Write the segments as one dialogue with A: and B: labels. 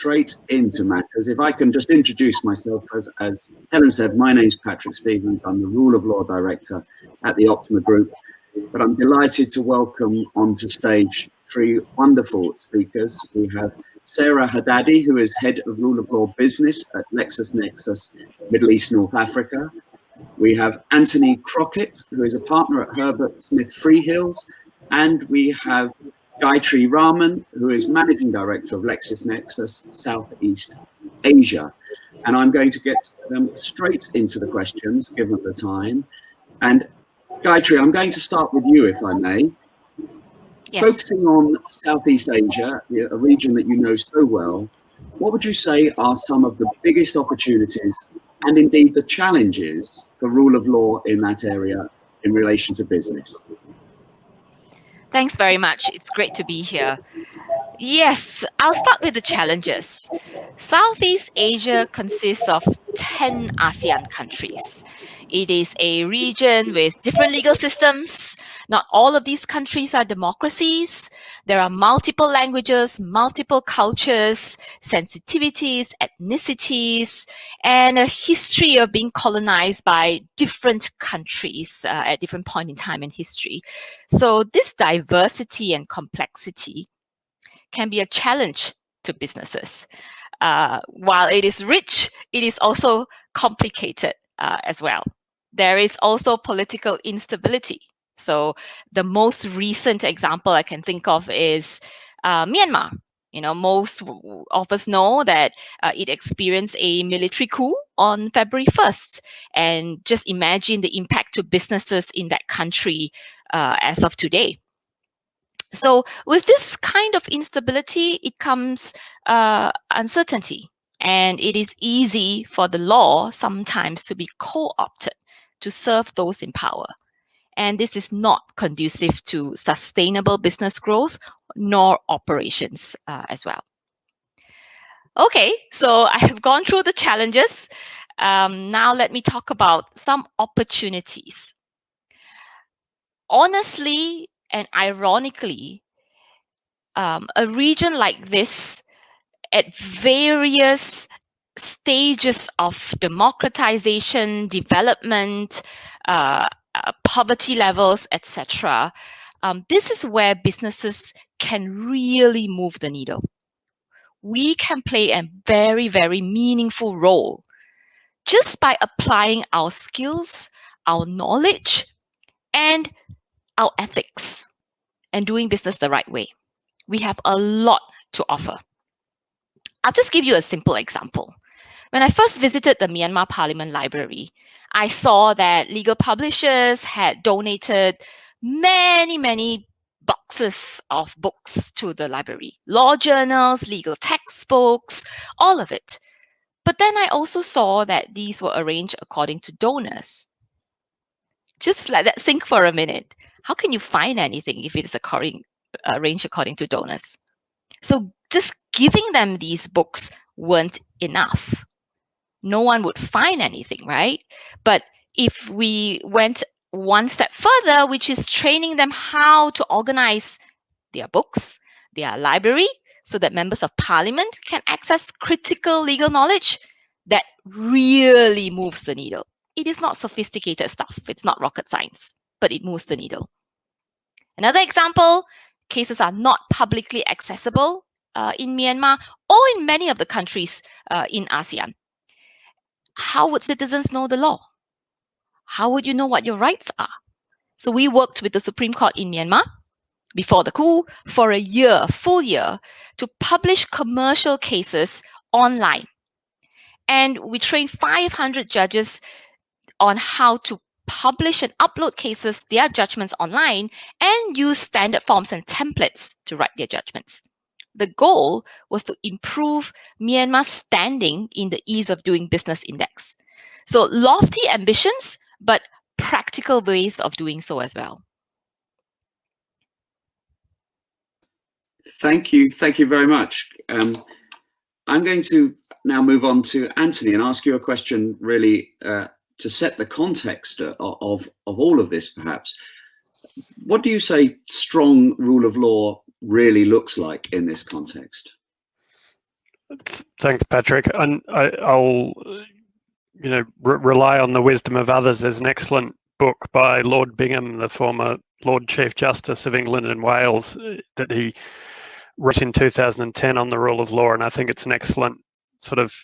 A: straight into matters. If I can just introduce myself, as Helen said, my name's Patrick Stevens. I'm the Rule of Law Director at the Optima Group, but I'm delighted to welcome onto stage three wonderful speakers. We have Sarah Haddadi, who is Head of Rule of Law Business at LexisNexis Middle East North Africa. We have Anthony Crockett, who is a partner at Herbert Smith Freehills, and we have Gayatri Raman, who is Managing Director of LexisNexis Southeast Asia. And I'm going to get straight into the questions, given the time. And Gayatri, I'm going to start with you, if I may. Yes. Focusing on Southeast Asia, a region that you know so well, what would you say are some of the biggest opportunities and indeed the challenges for rule of law in that area in relation to business?
B: Thanks very much. It's great to be here. Yes, I'll start with the challenges. Southeast Asia consists of 10 ASEAN countries. It is a region with different legal systems. Not all of these countries are democracies. There are multiple languages, multiple cultures, sensitivities, ethnicities, and a history of being colonized by different countries at different points in time in history. So this diversity and complexity can be a challenge to businesses. While it is rich, it is also complicated as well. There is also political instability. So the most recent example I can think of is Myanmar. You know, most of us know that it experienced a military coup on February 1st. And just imagine the impact to businesses in that country as of today. So with this kind of instability, it comes uncertainty. And it is easy for the law sometimes to be co-opted to serve those in power. And this is not conducive to sustainable business growth nor operations as well. Okay, so I have gone through the challenges. Now let me talk about some opportunities. Honestly and ironically, a region like this at various stages of democratization, development, poverty levels, etc. This is where businesses can really move the needle. We can play a very, very meaningful role just by applying our skills, our knowledge, and our ethics and doing business the right way. We have a lot to offer. I'll just give you a simple example. When I first visited the Myanmar Parliament Library, I saw that legal publishers had donated many boxes of books to the library. Law journals, legal textbooks, all of it. But then I also saw that these were arranged according to donors. Just let that sink for a minute. How can you find anything if it is arranged according to donors? So just giving them these books weren't enough. No one would find anything, right? But if we went one step further, which is training them how to organize their books, their library, so that members of parliament can access critical legal knowledge, that really moves the needle. It is not sophisticated stuff. It's not rocket science, but it moves the needle. Another example, cases are not publicly accessible in Myanmar or in many of the countries in ASEAN. How would citizens know the law? How would you know what your rights are? So we worked with the Supreme Court in Myanmar before the coup for a full year, to publish commercial cases online. And we trained 500 judges on how to publish and upload cases, their judgments online, and use standard forms and templates to write their judgments. The goal was to improve Myanmar's standing in the Ease of Doing Business Index. So lofty ambitions, but practical ways of doing so as well.
A: Thank you very much. I'm going to now move on to Anthony and ask you a question really to set the context of all of this, perhaps. What do you say strong rule of law really looks like in this context?
C: Thanks, Patrick. And I'll rely on the wisdom of others. There's an excellent book by Lord Bingham, the former Lord Chief Justice of England and Wales, that he wrote in 2010 on the rule of law, and I think it's an excellent sort of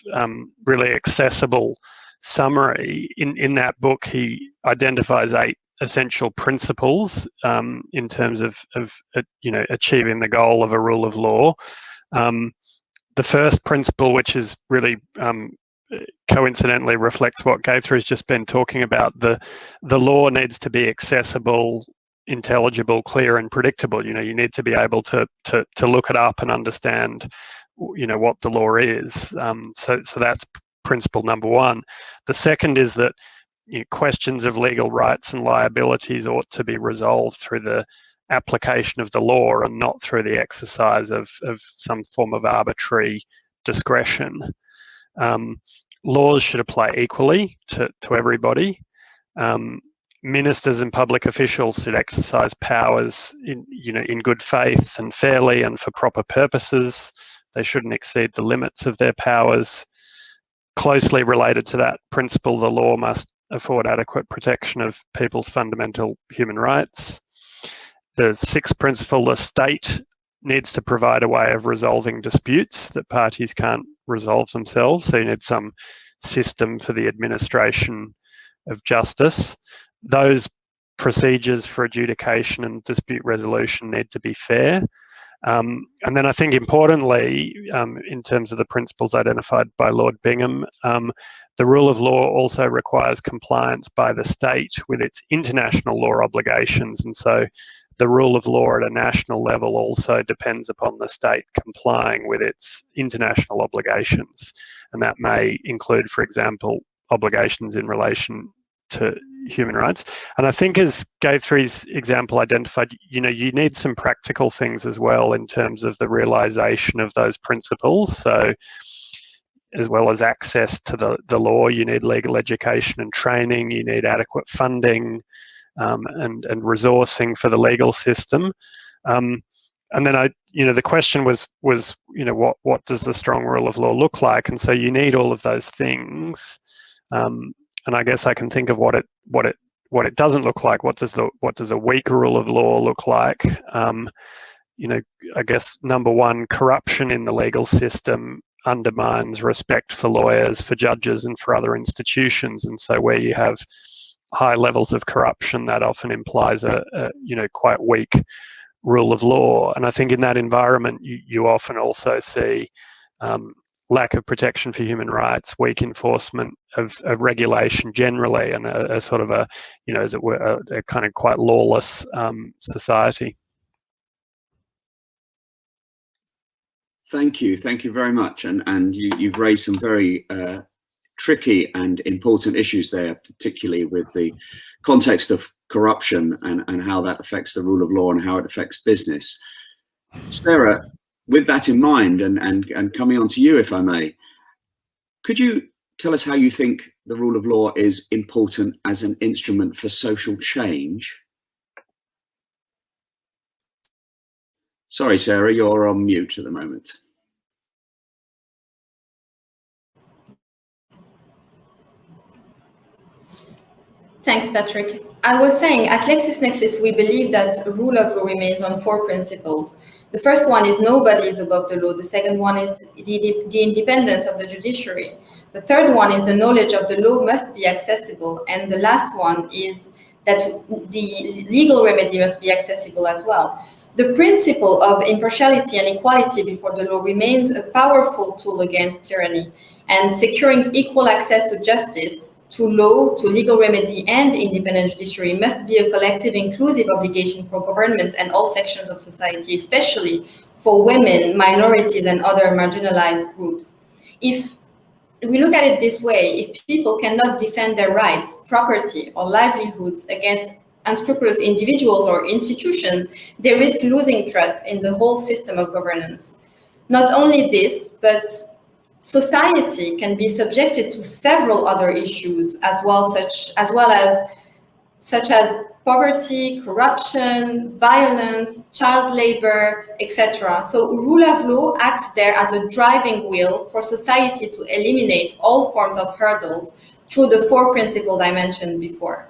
C: really accessible summary. In that book, he identifies 8 essential principles in terms of achieving the goal of a rule of law. The first principle, which is really coincidentally reflects what Gaithry's just been talking about, the law needs to be accessible, intelligible, clear, and predictable. You need to be able to look it up and understand what the law is. So that's principle number 1. The second is that questions of legal rights and liabilities ought to be resolved through the application of the law and not through the exercise of some form of arbitrary discretion. Laws should apply equally to everybody. Ministers and public officials should exercise powers in good faith and fairly and for proper purposes. They shouldn't exceed the limits of their powers. Closely related to that principle, the law must afford adequate protection of people's fundamental human rights. The 6th principle, the state needs to provide a way of resolving disputes that parties can't resolve themselves. So you need some system for the administration of justice. Those procedures for adjudication and dispute resolution need to be fair. And then I think importantly, in terms of the principles identified by Lord Bingham, the rule of law also requires compliance by the state with its international law obligations. And so the rule of law at a national level also depends upon the state complying with its international obligations. And that may include, for example, obligations in relation to human rights. And I think, as Gaithry's example identified, you need some practical things as well in terms of the realization of those principles. So as well as access to the law, you need legal education and training, you need adequate funding and resourcing for the legal system. And then the question was what does the strong rule of law look like? And so you need all of those things. And I guess I can think of what it doesn't look like. What does a weak rule of law look like? I guess number 1, corruption in the legal system undermines respect for lawyers, for judges, and for other institutions. And so where you have high levels of corruption, that often implies a quite weak rule of law. And I think in that environment, you often also see lack of protection for human rights, weak enforcement of regulation generally, and a sort of as it were, a kind of quite lawless society.
A: Thank you very much, and you've raised some very tricky and important issues there, particularly with the context of corruption and how that affects the rule of law and how it affects business. Sarah, with that in mind, and coming on to you, if I may, could you tell us how you think the rule of law is important as an instrument for social change? Sorry, Sarah, you're on mute at the moment.
D: Thanks, Patrick. I was saying, at LexisNexis, we believe that the rule of law remains on 4 principles. The first one is nobody is above the law. The second one is the independence of the judiciary. The third one is the knowledge of the law must be accessible. And the last one is that the legal remedy must be accessible as well. The principle of impartiality and equality before the law remains a powerful tool against tyranny, and securing equal access to justice, to law, to legal remedy, and independent judiciary must be a collective, inclusive obligation for governments and all sections of society, especially for women, minorities, and other marginalized groups. If we look at it this way, if people cannot defend their rights, property, or livelihoods against unscrupulous individuals or institutions, they risk losing trust in the whole system of governance. Not only this, but society can be subjected to several other issues as well, such as poverty, corruption, violence, child labor, etc. So rule of law acts there as a driving wheel for society to eliminate all forms of hurdles through the 4 principles I mentioned before.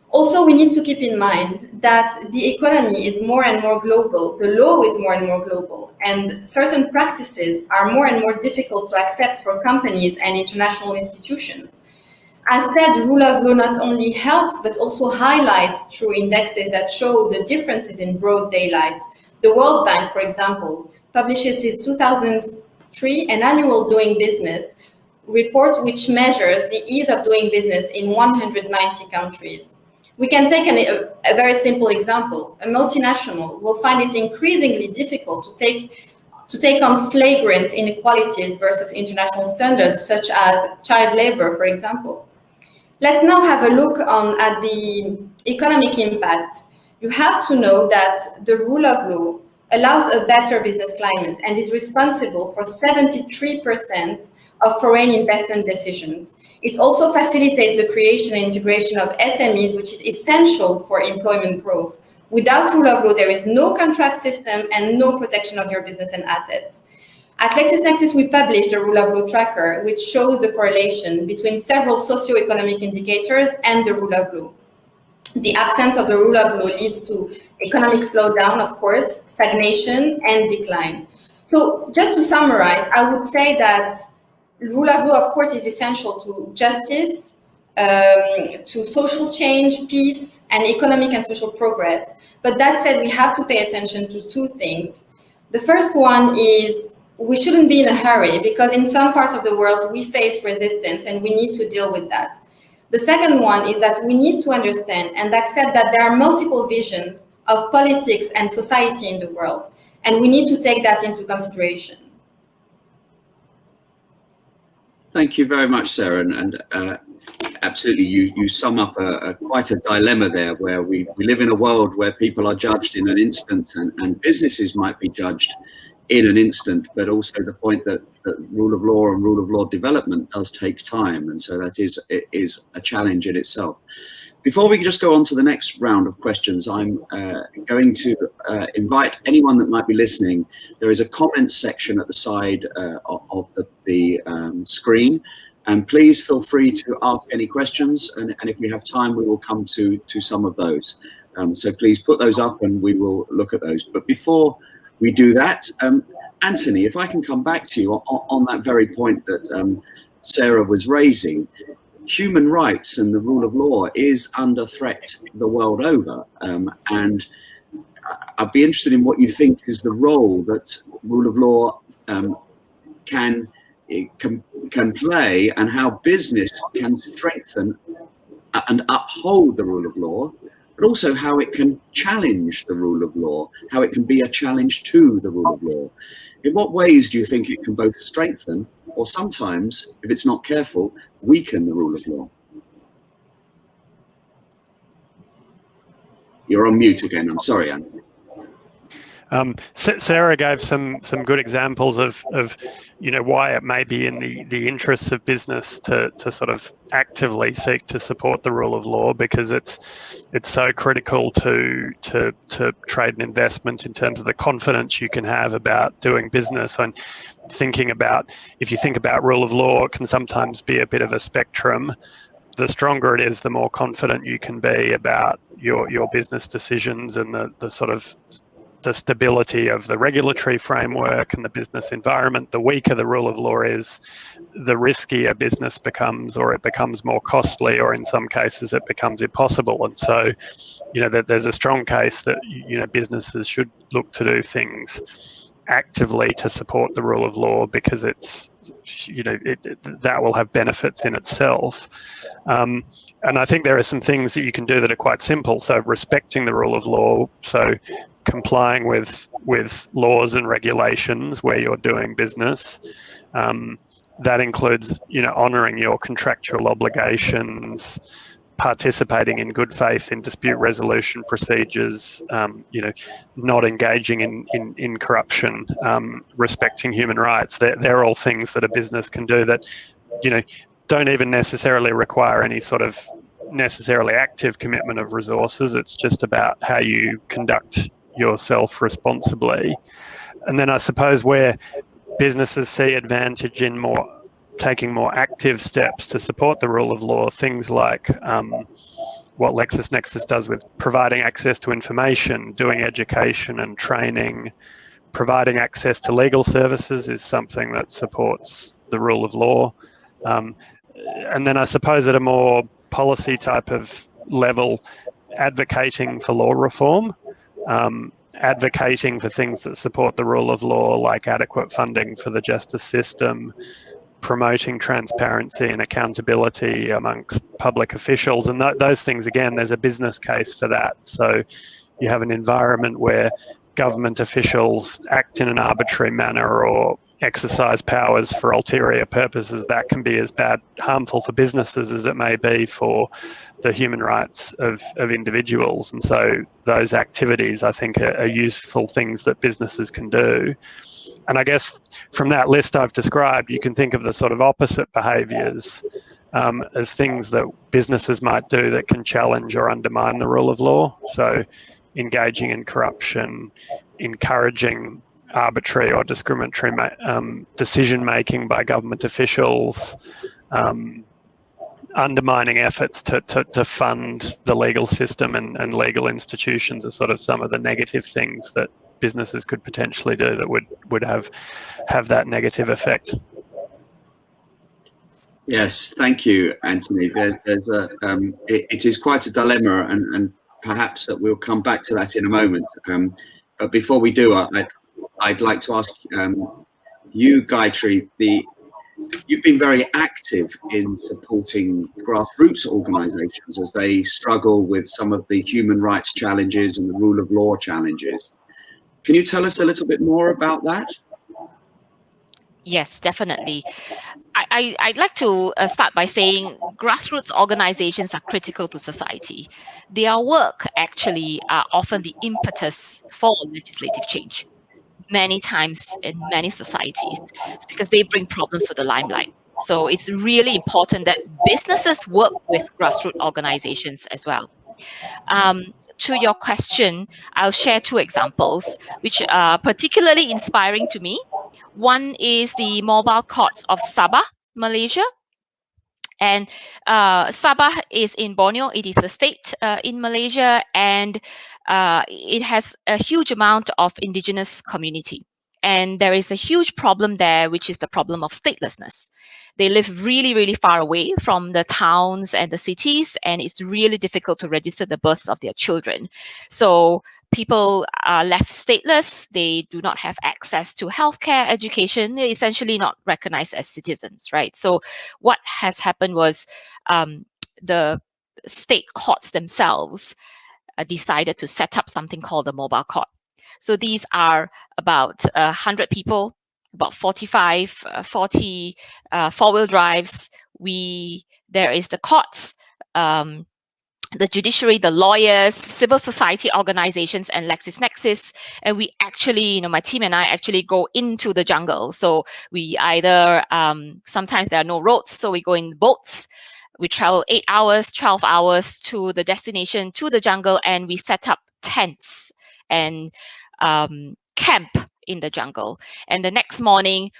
D: Also, we need to keep in mind that the economy is more and more global, the law is more and more global, and certain practices are more and more difficult to accept for companies and international institutions. As said, rule of law not only helps, but also highlights through indexes that show the differences in broad daylight. The World Bank, for example, publishes its 2003 an annual doing business report which measures the ease of doing business in 190 countries. We can take a very simple example. A multinational will find it increasingly difficult to take on flagrant inequalities versus international standards, such as child labor, for example. Let's now have a look at the economic impact. You have to know that the rule of law allows a better business climate and is responsible for 73% of foreign investment decisions. It also facilitates the creation and integration of SMEs, which is essential for employment growth. Without rule of law, there is no contract system and no protection of your business and assets. At LexisNexis, we published a rule of law tracker, which shows the correlation between several socioeconomic indicators and the rule of law. The absence of the rule of law leads to economic slowdown, of course, stagnation, and decline. So just to summarize, I would say that rule of law, of course, is essential to justice, to social change, peace, and economic and social progress. But that said, we have to pay attention to 2 things. The first one is we shouldn't be in a hurry, because in some parts of the world, we face resistance and we need to deal with that. The second one is that we need to understand and accept that there are multiple visions of politics and society in the world, and we need to take that into consideration.
A: Thank you very much, Sarah, and absolutely, you sum up quite a dilemma there, where we live in a world where people are judged in an instant, and businesses might be judged in an instant, but also the point that rule of law and rule of law development does take time, and so that is a challenge in itself. Before we just go on to the next round of questions, I'm going to invite anyone that might be listening. There is a comment section at the side of the screen, and please feel free to ask any questions, and if we have time, we will come to some of those. So please put those up and we will look at those. But before we do that, Anthony, if I can come back to you on that very point that Sarah was raising. Human rights and the rule of law is under threat the world over, and I'd be interested in what you think is the role that rule of law can play, and how business can strengthen and uphold the rule of law, but also how it can challenge the rule of law, how it can be a challenge to the rule of law. In what ways do you think it can both strengthen, or sometimes, if it's not careful, weaken the rule of law? You're on mute again. I'm sorry, Anthony.
C: Sarah gave some good examples of why it may be in the interests of business to sort of actively seek to support the rule of law, because it's so critical to trade and investment in terms of the confidence you can have about doing business. And if you think about rule of law, it can sometimes be a bit of a spectrum. The stronger it is, the more confident you can be about your business decisions and the sort of the stability of the regulatory framework and the business environment. The weaker the rule of law is, the riskier business becomes, or it becomes more costly, or in some cases it becomes impossible. And so, there's a strong case that, businesses should look to do things actively to support the rule of law, because that will have benefits in itself. And I think there are some things that you can do that are quite simple. So respecting the rule of law, so complying with laws and regulations where you're doing business. That includes, honouring your contractual obligations, participating in good faith in dispute resolution procedures, not engaging in corruption, respecting human rights. They're all things that a business can do that, don't even necessarily require any sort of necessarily active commitment of resources. It's just about how you conduct yourself responsibly. And then I suppose where businesses see advantage in taking more active steps to support the rule of law, things like what LexisNexis does with providing access to information, doing education and training, providing access to legal services is something that supports the rule of law. And then I suppose at a more policy type of level, advocating for law reform, advocating for things that support the rule of law, like adequate funding for the justice system, promoting transparency and accountability amongst public officials. And those things, again, there's a business case for that. So you have an environment where government officials act in an arbitrary manner or exercise powers for ulterior purposes. That can be as harmful for businesses as it may be for the human rights of individuals. And so those activities, I think, are useful things that businesses can do. And I guess from that list I've described, you can think of the sort of opposite behaviours as things that businesses might do that can challenge or undermine the rule of law. So engaging in corruption, encouraging arbitrary or discriminatory decision-making by government officials, undermining efforts to fund the legal system and legal institutions are sort of some of the negative things that businesses could potentially do that would have that negative effect.
A: Yes, thank you, Anthony. There's a it is quite a dilemma, and perhaps that we'll come back to that in a moment. But before we do, I'd like to ask you, Gayatri, you've been very active in supporting grassroots organisations as they struggle with some of the human rights challenges and the rule of law challenges. Can you tell us a little bit more about that?
B: Yes, definitely. I'd like to start by saying grassroots organizations are critical to society. Their work actually are often the impetus for legislative change. Many times in many societies, it's because they bring problems to the limelight. So it's really important that businesses work with grassroots organizations as well. To your question, I'll share two examples which are particularly inspiring to me. One is the mobile courts of Sabah, Malaysia. And Sabah is in Borneo. It is a state in Malaysia, and it has a huge amount of indigenous community. And there is a huge problem there, which is the problem of statelessness. They live really, really far away from the towns and the cities, and it's really difficult to register the births of their children. So people are left stateless. They do not have access to healthcare, education. They're essentially not recognized as citizens, right? So what has happened was the state courts themselves decided to set up something called the mobile court. So these are about 100 people, about 40 four-wheel drives. There is the courts, the judiciary, the lawyers, civil society organizations, and LexisNexis. And we actually, my team and I actually go into the jungle. So we either, sometimes there are no roads, so we go in boats. We travel 8 hours, 12 hours to the destination, to the jungle, and we set up tents and camp in the jungle. And the next morning,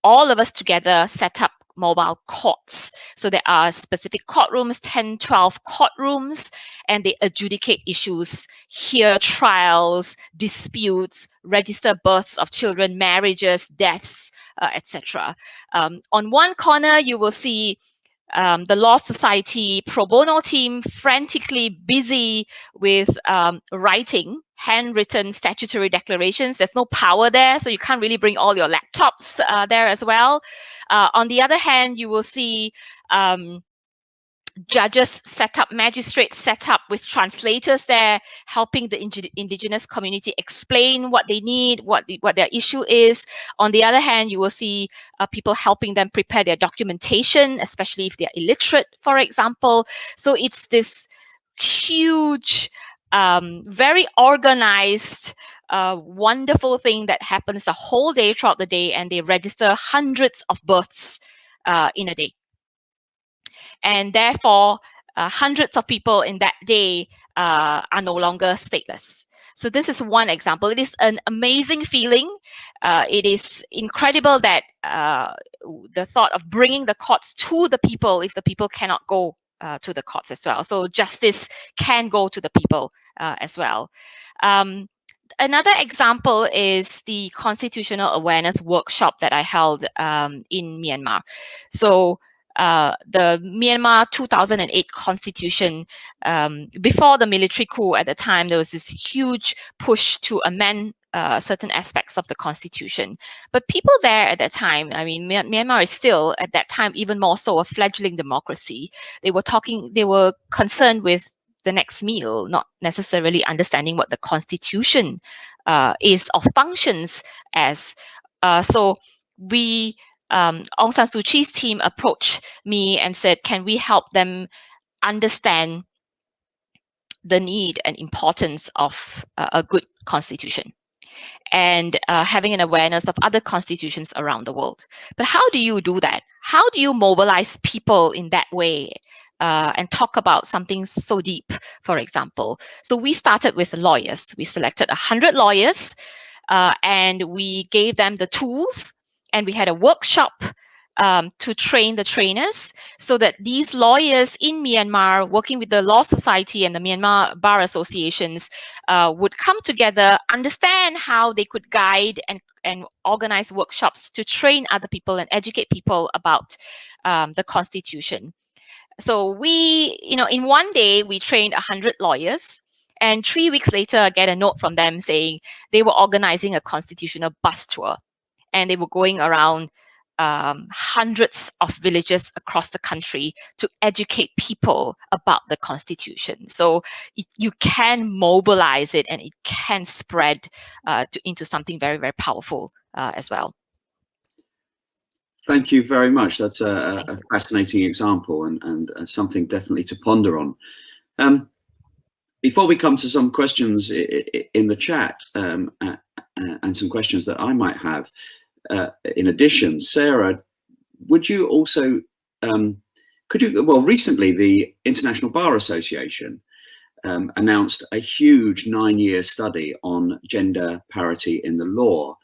B: all of us together set up mobile courts. So there are specific courtrooms, 10, 12 courtrooms, and they adjudicate issues, hear trials, disputes, register births of children, marriages, deaths, etc. On one corner, you will see the Law Society pro bono team frantically busy with writing handwritten statutory declarations. There's no power there, so you can't really bring all your laptops there as well. On the other hand, you will see judges set up, magistrates set up with translators there, helping the indigenous community explain what they need, what their issue is. On the other hand, you will see people helping them prepare their documentation, especially if they're illiterate, for example. So it's this huge, very organized, wonderful thing that happens the whole day throughout the day, and they register hundreds of births in a day. And therefore, hundreds of people in that day are no longer stateless. So this is one example. It is an amazing feeling. It is incredible that the thought of bringing the courts to the people if the people cannot go to the courts as well. So justice can go to the people as well. Another example is the constitutional awareness workshop that I held in Myanmar. So the Myanmar 2008 constitution, before the military coup at the time, there was this huge push to amend certain aspects of the constitution. But people there at that time, I mean, Myanmar is still at that time even more so a fledgling democracy. They were concerned with the next meal, not necessarily understanding what the constitution is or functions as. So we, Aung San Suu Kyi's team approached me and said, can we help them understand the need and importance of a good constitution and having an awareness of other constitutions around the world. But how do you do that? How do you mobilize people in that way and talk about something so deep, for example? So we started with lawyers. We selected 100 lawyers and we gave them the tools, and we had a workshop to train the trainers so that these lawyers in Myanmar, working with the Law Society and the Myanmar Bar Associations, would come together, understand how they could guide and organize workshops to train other people and educate people about the Constitution. So we, in one day, we trained 100 lawyers, and 3 weeks later, I get a note from them saying they were organizing a constitutional bus tour, and they were going around hundreds of villages across the country to educate people about the Constitution. So you can mobilize it, and it can spread into something very, very powerful as well.
A: Thank you very much. That's a fascinating example and something definitely to ponder on. Before we come to some questions in the chat and some questions that I might have, in addition, Sarah, would you also, recently the International Bar Association announced a huge 9-year study on gender parity in the law.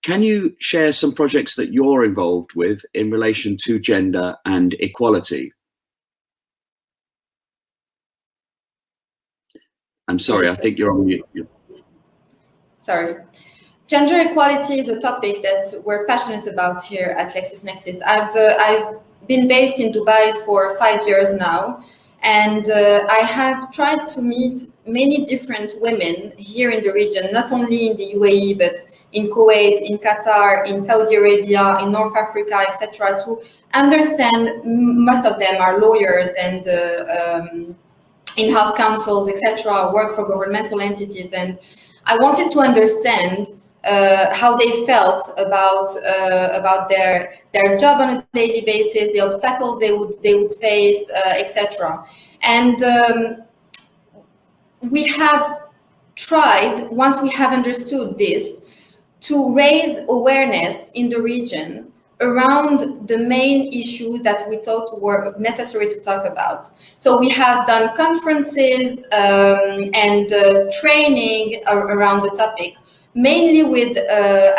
A: Can you share some projects that you're involved with in relation to gender and equality? I'm sorry, I think you're on mute.
D: Sorry. Gender equality is a topic that we're passionate about here at LexisNexis. I've been based in Dubai for 5 years now, and I have tried to meet many different women here in the region, not only in the UAE, but in Kuwait, in Qatar, in Saudi Arabia, in North Africa, etc., to understand. Most of them are lawyers and in-house counsels, etc., work for governmental entities, and I wanted to understand how they felt about their job on a daily basis, the obstacles they would face, etc. And we have tried, once we have understood this, to raise awareness in the region around the main issues that we thought were necessary to talk about. So we have done conferences and training around the topic, mainly with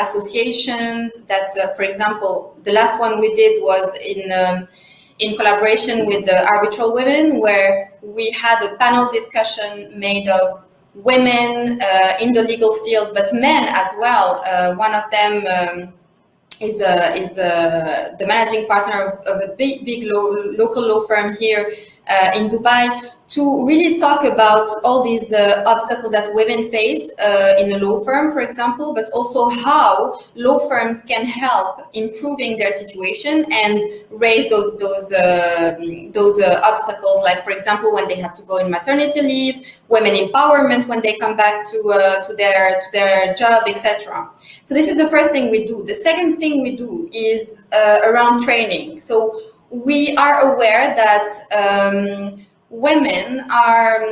D: associations that, for example, the last one we did was in collaboration with the Arbitral Women, where we had a panel discussion made of women in the legal field, but men as well. One of them is the managing partner of a big local law firm here in Dubai, to really talk about all these obstacles that women face in a law firm, for example, but also how law firms can help improving their situation and raise those obstacles, like, for example, when they have to go in maternity leave, women empowerment when they come back to their job, etc. So this is the first thing we do. The second thing we do is around training. So we are aware that women are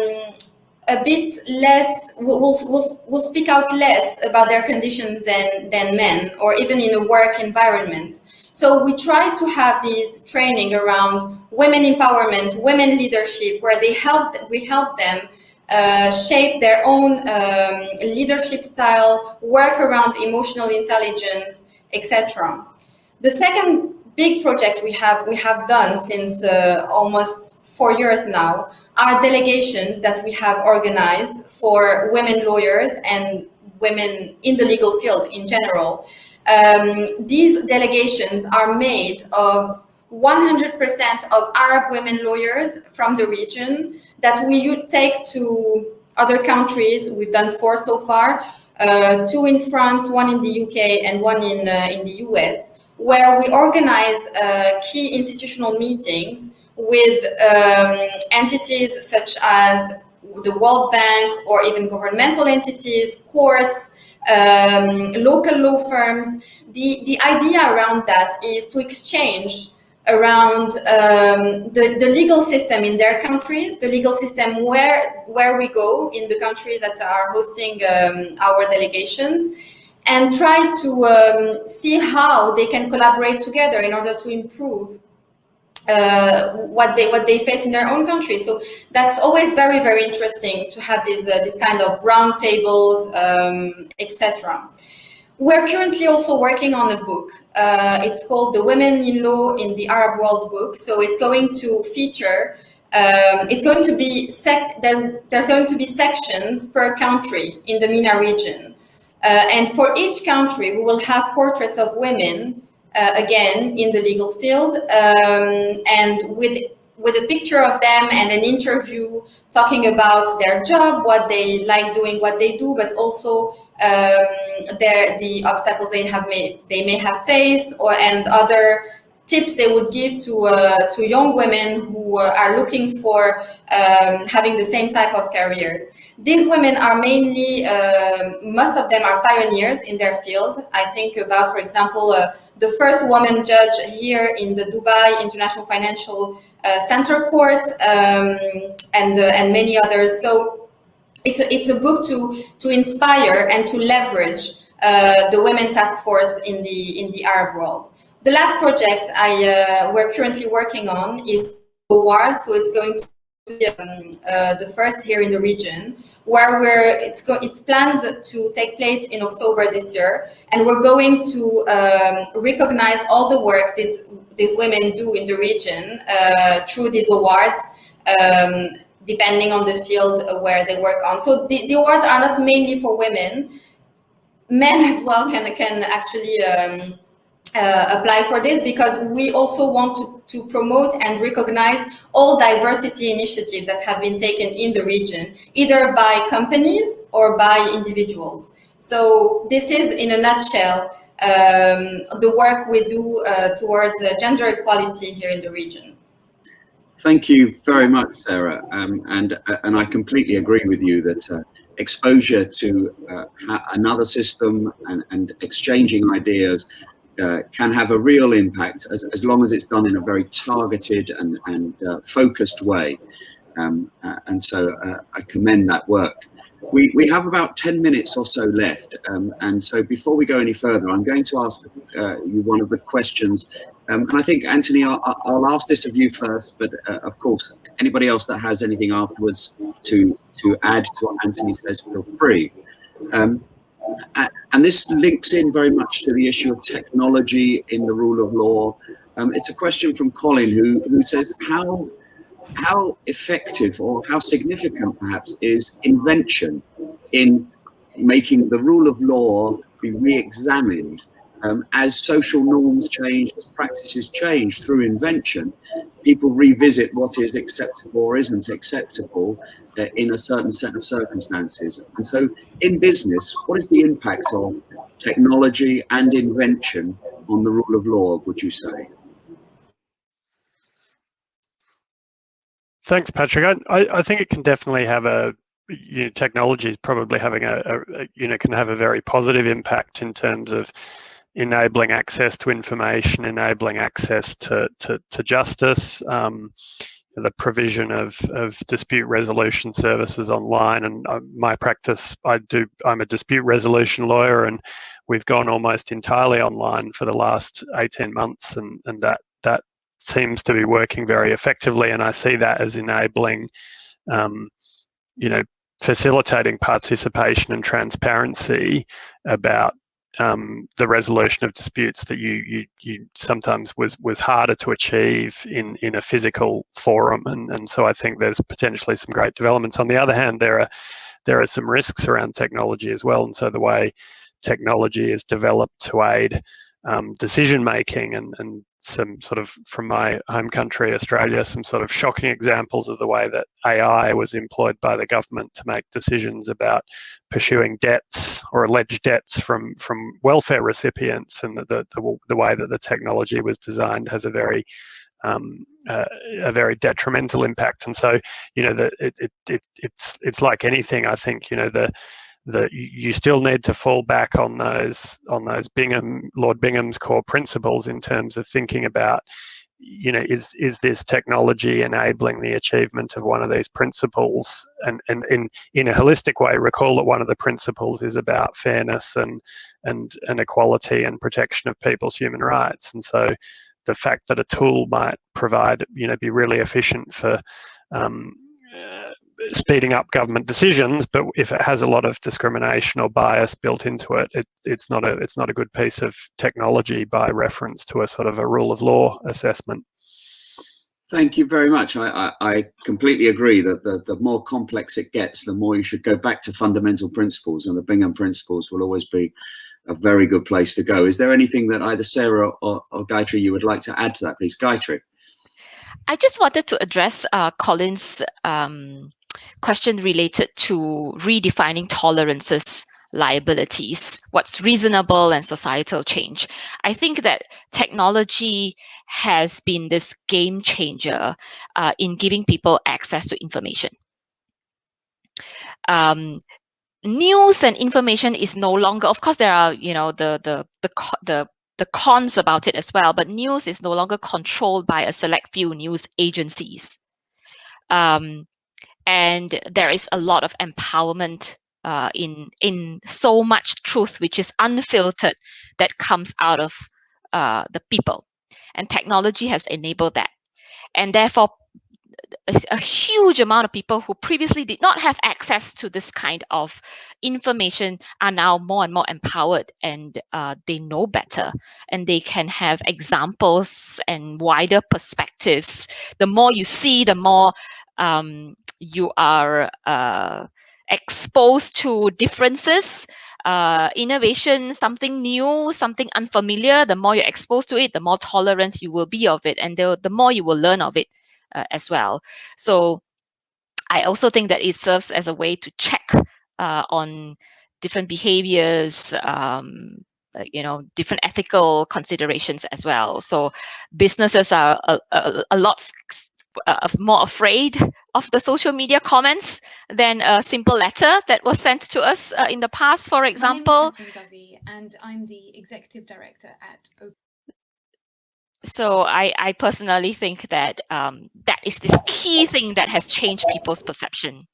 D: a bit less, will speak out less about their conditions than men, or even in a work environment. So we try to have these training around women empowerment, women leadership, where we help them shape their own leadership style, work around emotional intelligence, etc. The second big project we have done since almost 4 years now are delegations that we have organized for women lawyers and women in the legal field in general. These delegations are made of 100% of Arab women lawyers from the region that we take to other countries. We've done 4 so far, 2 in France, 1 in the UK, and 1 in the US, where we organize key institutional meetings with entities such as the World Bank or even governmental entities, courts, local law firms. The idea around that is to exchange around the legal system in their countries, the legal system where we go in the countries that are hosting our delegations, and try to see how they can collaborate together in order to improve what they face in their own country. So that's always very, very interesting to have this kind of round tables, etc. We're currently also working on a book. It's called The Women in Law in the Arab World book. So it's going to feature, it's going to be there's going to be sections per country in the MENA region. And for each country, we will have portraits of women, again, in the legal field, and with a picture of them and an interview talking about their job, what they like doing, what they do, but also the obstacles they may have faced, and other tips they would give to young women who are looking for having the same type of careers. These women are mainly, most of them are pioneers in their field. I think about, for example, the first woman judge here in the Dubai International Financial Center Court, and many others. So it's a book to inspire and to leverage the Women Task Force in the Arab world. The last project we're currently working on is award. So it's going to be the first here in the region, where it's planned to take place in October this year, and we're going to recognize all the work these women do in the region through these awards, depending on the field where they work on. So the awards are not mainly for women. Men as well can actually apply for this, because we also want to promote and recognize all diversity initiatives that have been taken in the region, either by companies or by individuals. So this is, in a nutshell, the work we do towards gender equality here in the region.
A: Thank you very much, Sarah. And I completely agree with you that exposure to another system and exchanging ideas can have a real impact as long as it's done in a very targeted and focused way. And so I commend that work. We have about 10 minutes or so left. And so before we go any further, I'm going to ask you one of the questions. And I think, Anthony, I'll ask this of you first, but of course, anybody else that has anything afterwards to add to what Anthony says, feel free. And this links in very much to the issue of technology in the rule of law. It's a question from Colin, who says, how effective or how significant perhaps is invention in making the rule of law be re-examined as social norms change, as practices change through invention? People revisit what is acceptable or isn't acceptable in a certain set of circumstances. And so in business, what is the impact of technology and invention on the rule of law, would you say?
C: Thanks, Patrick. I think it can definitely have technology is probably having can have a very positive impact in terms of enabling access to information, enabling access to justice, the provision of dispute resolution services online. And my practice, I'm a dispute resolution lawyer, and we've gone almost entirely online for the last 18 months, and that seems to be working very effectively. And I see that as enabling, facilitating participation and transparency about the resolution of disputes that you sometimes was harder to achieve in a physical forum, and so I think there's potentially some great developments. On the other hand, there are some risks around technology as well, and so the way technology is developed to aid decision making, and some sort of, from my home country Australia, some sort of shocking examples of the way that AI was employed by the government to make decisions about pursuing debts or alleged debts from welfare recipients, and the way that the technology was designed has a very detrimental impact. And so, it's like anything. I think, you still need to fall back on those Lord Bingham's core principles in terms of thinking about, is this technology enabling the achievement of one of these principles, and in a holistic way, recall that one of the principles is about fairness and equality and protection of people's human rights. And so the fact that a tool might provide, be really efficient for speeding up government decisions, but if it has a lot of discrimination or bias built into it, it's not a good piece of technology by reference to a sort of a rule of law assessment.
A: Thank you very much. I completely agree that the more complex it gets, the more you should go back to fundamental principles, and the Bingham principles will always be a very good place to go. Is there anything that either Sarah or Gayatri you would like to add to that, please? Gayatri.
B: I just wanted to address Colin's question related to redefining tolerances, liabilities, what's reasonable, and societal change. I think that technology has been this game changer in giving people access to information. News and information is no longer, of course, there are the cons about it as well, but news is no longer controlled by a select few news agencies. And there is a lot of empowerment in so much truth, which is unfiltered, that comes out of the people. And technology has enabled that. And therefore, a huge amount of people who previously did not have access to this kind of information are now more and more empowered, and they know better, and they can have examples and wider perspectives. The more you see, the more you are exposed to differences, innovation, something new, something unfamiliar. The more you're exposed to it, the more tolerant you will be of it, and the more you will learn of it as well. So I also think that it serves as a way to check on different behaviors, different ethical considerations as well. So businesses are a lot more afraid of the social media comments than a simple letter that was sent to us in the past, for example.
E: My name is Catherine Dovey, and I'm the executive director at Optima.
B: So I personally think that that is this key thing that has changed people's perception.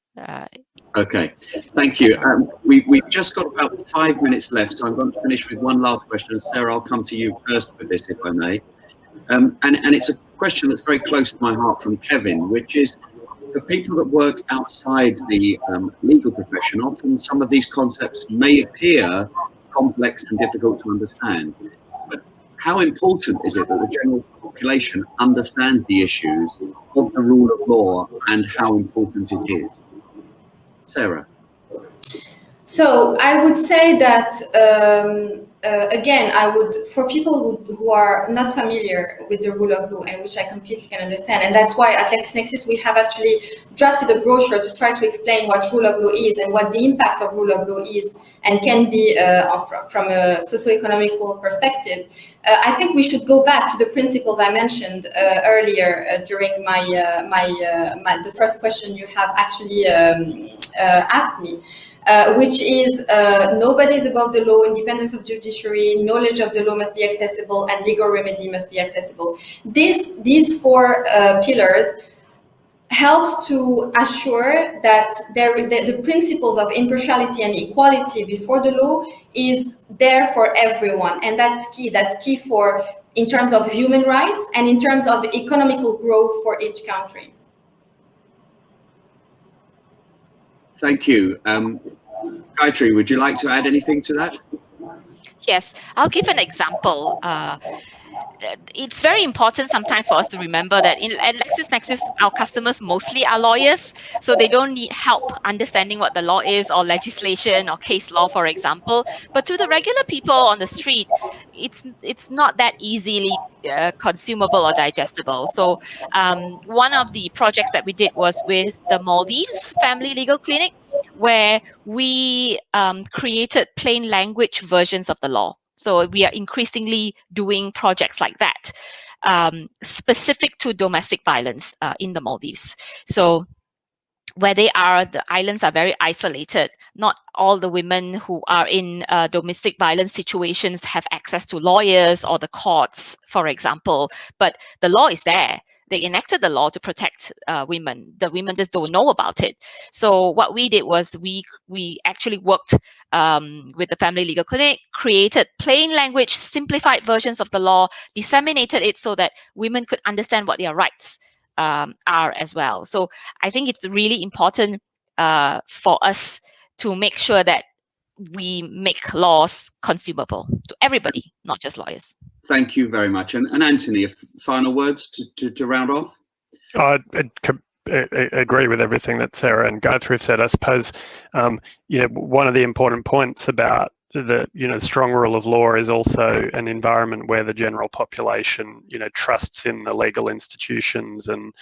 A: Okay, thank you. We've just got about 5 minutes left, so I'm going to finish with one last question. Sarah, I'll come to you first with this, if I may. And it's a question that's very close to my heart from Kevin, which is, for people that work outside the legal profession, often some of these concepts may appear complex and difficult to understand. But how important is it that the general population understands the issues of the rule of law and how important it is? Sarah.
D: So I would say that, again, for people who are not familiar with the rule of law, and which I completely can understand, and that's why at LexisNexis we have actually drafted a brochure to try to explain what rule of law is and what the impact of rule of law is and can be from a socio-economical perspective. I think we should go back to the principles I mentioned earlier during the first question you have actually asked me. Which is nobody is above the law, independence of judiciary, knowledge of the law must be accessible, and legal remedy must be accessible. These four pillars helps to assure that the principles of impartiality and equality before the law is there for everyone. And that's key. That's key for in terms of human rights and in terms of economical growth for each country.
A: Thank you. Gayatri, would you like to add anything to that?
B: Yes, I'll give an example. It's very important sometimes for us to remember that at LexisNexis, our customers mostly are lawyers, so they don't need help understanding what the law is or legislation or case law, for example. But to the regular people on the street, it's not that easily consumable or digestible. So one of the projects that we did was with the Maldives Family Legal Clinic, where we created plain language versions of the law. So we are increasingly doing projects like that, specific to domestic violence in the Maldives. So where they are, the islands are very isolated. Not all the women who are in domestic violence situations have access to lawyers or the courts, for example, but the law is there. They enacted the law to protect women. The women just don't know about it. So what we did was we actually worked with the Family Legal Clinic, created plain language, simplified versions of the law, disseminated it so that women could understand what their rights are as well. So I think it's really important for us to make sure that we make laws consumable to everybody, not just lawyers.
A: Thank you very much. And Anthony, final words to round off?
C: I agree with everything that Sarah and Gayatri said. I suppose, one of the important points about the strong rule of law is also an environment where the general population trusts in the legal institutions and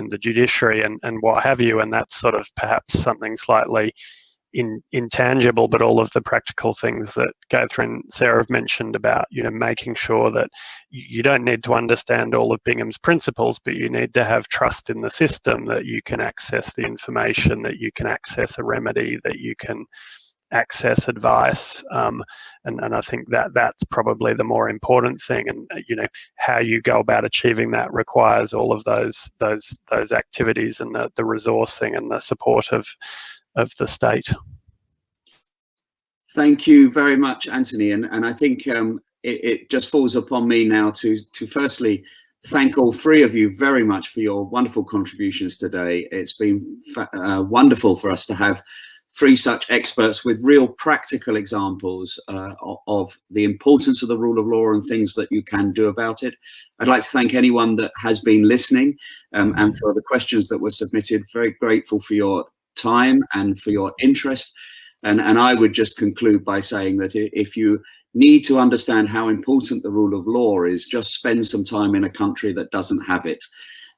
C: the judiciary and what have you, and that's sort of perhaps something slightly intangible, but all of the practical things that Gayatri and Sarah have mentioned about making sure that you don't need to understand all of Bingham's principles, but you need to have trust in the system, that you can access the information, that you can access a remedy, that you can access advice, and I think that's probably the more important thing. And how you go about achieving that requires all of those activities and the resourcing and the support of the state.
A: Thank you very much, Anthony. And I think it just falls upon me now to firstly thank all three of you very much for your wonderful contributions today. It's been wonderful for us to have three such experts with real practical examples of the importance of the rule of law and things that you can do about it. I'd like to thank anyone that has been listening and for the questions that were submitted. Very grateful for your time and for your interest. And I would just conclude by saying that if you need to understand how important the rule of law is, just spend some time in a country that doesn't have it.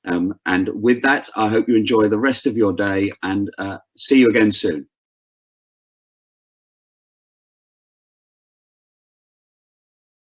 A: And with that, I hope you enjoy the rest of your day and see you again soon.